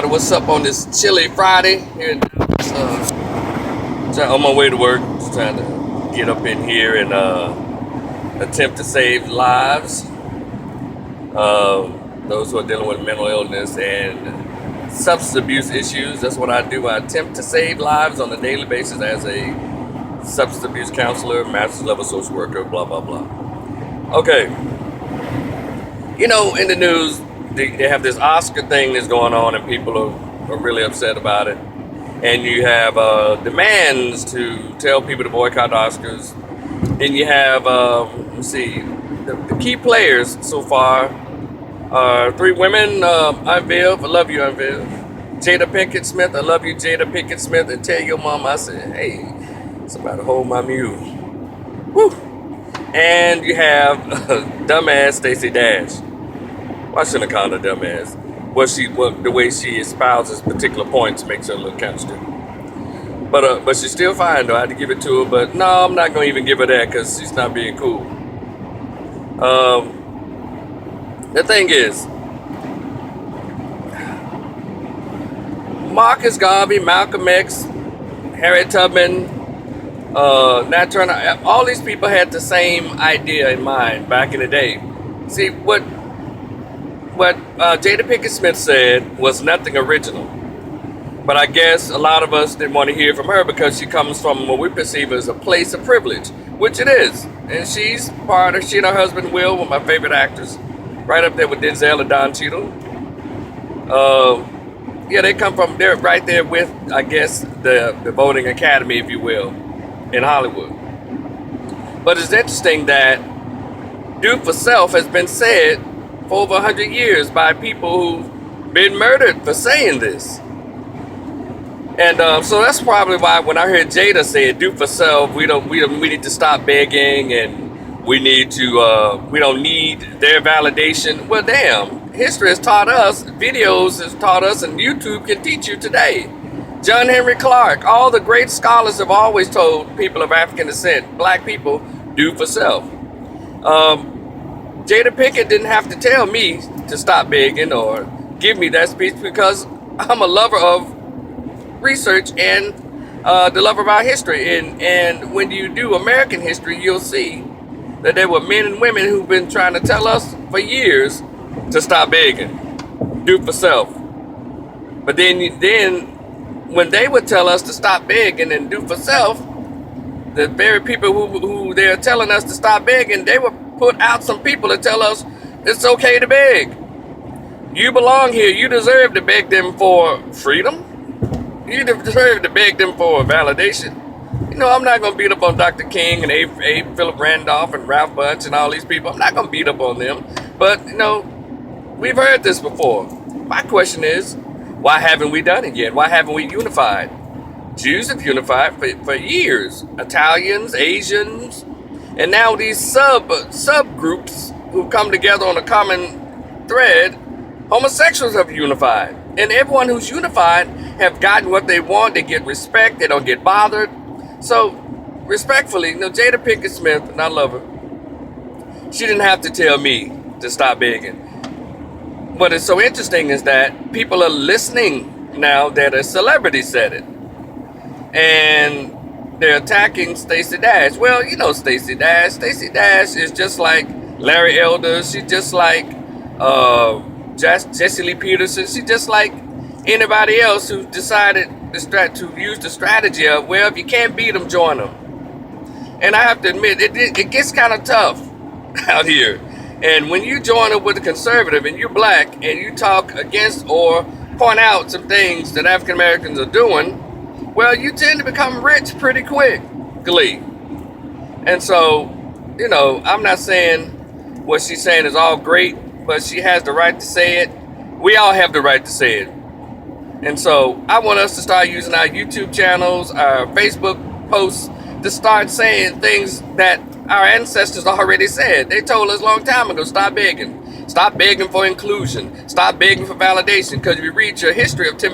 What's up on this chilly Friday here in Dallas? On my way to work, just trying to get up in here and attempt to save lives. Those who are dealing with mental illness and substance abuse issues. That's what I do. I attempt to save lives on a daily basis as a substance abuse counselor, master's level social worker, blah blah blah. Okay, in the news they have this Oscar thing that's going on, and people are really upset about it. And you have demands to tell people to boycott the Oscars. Then you have, let's see, the key players so far are three women. Aunt Viv, I love you, Aunt Viv. Jada Pinkett Smith, I love you, Jada Pinkett Smith. And tell your mom I said, hey, somebody hold my mule. Woo! And you have dumbass Stacey Dash. Well, I shouldn't have called her dumbass. The way she espouses particular points makes her look kind of stupid. But she's still fine though. I had to give it to her. But no, I'm not gonna even give her that because she's not being cool. The thing is, Marcus Garvey, Malcolm X, Harriet Tubman, Nat Turner, all these people had the same idea in mind back in the day. See, what Jada Pinkett Smith said was nothing original. But I guess a lot of us didn't want to hear from her because she comes from what we perceive as a place of privilege, which it is. And she and her husband Will, one of my favorite actors, right up there with Denzel and Don Cheadle. They're right there with, I guess, the voting academy, if you will, in Hollywood. But it's interesting that do for self has been said for over 100 years by people who've been murdered for saying this. And so that's probably why when I heard Jada say it, do for self, we need to stop begging, and we don't need their validation. Well, damn, history has taught us, videos has taught us, and YouTube can teach you today. John Henry Clark, all the great scholars have always told people of African descent, black people, do for self. Jada Pinkett didn't have to tell me to stop begging or give me that speech because I'm a lover of research and the lover of our history. And when you do American history, you'll see that there were men and women who've been trying to tell us for years to stop begging, do for self. But then when they would tell us to stop begging and do for self, the very people who they're telling us to stop begging, they would put out some people to tell us it's okay to beg. You belong here. You deserve to beg them for freedom. You deserve to beg them for validation. I'm not going to beat up on Dr. King and A. Philip Randolph and Ralph Bunche and all these people. I'm not going to beat up on them. But, we've heard this before. My question is, why haven't we done it yet? Why haven't we unified? Jews have unified for years. Italians, Asians, and now these subgroups who come together on a common thread, homosexuals have unified. And everyone who's unified have gotten what they want. They get respect. They don't get bothered. So, respectfully, Jada Pinkett Smith, and I love her, she didn't have to tell me to stop begging. What is so interesting is that people are listening now that a celebrity said it. And they're attacking Stacey Dash. Well, Stacey Dash. Stacey Dash is just like Larry Elder. She's just like Jesse Lee Peterson. She's just like anybody else who decided to use the strategy of, well, if you can't beat them, join them. And I have to admit, it gets kind of tough out here. And when you join up with a conservative and you're black and you talk against or point out some things that African Americans are doing, well, you tend to become rich pretty quickly. And so, I'm not saying what she's saying is all great, but she has the right to say it. We all have the right to say it. And so I want us to start using our YouTube channels, our Facebook posts, to start saying things that our ancestors already said. They told us a long time ago, stop begging. Stop begging for inclusion. Stop begging for validation. Because if you read your history of Tim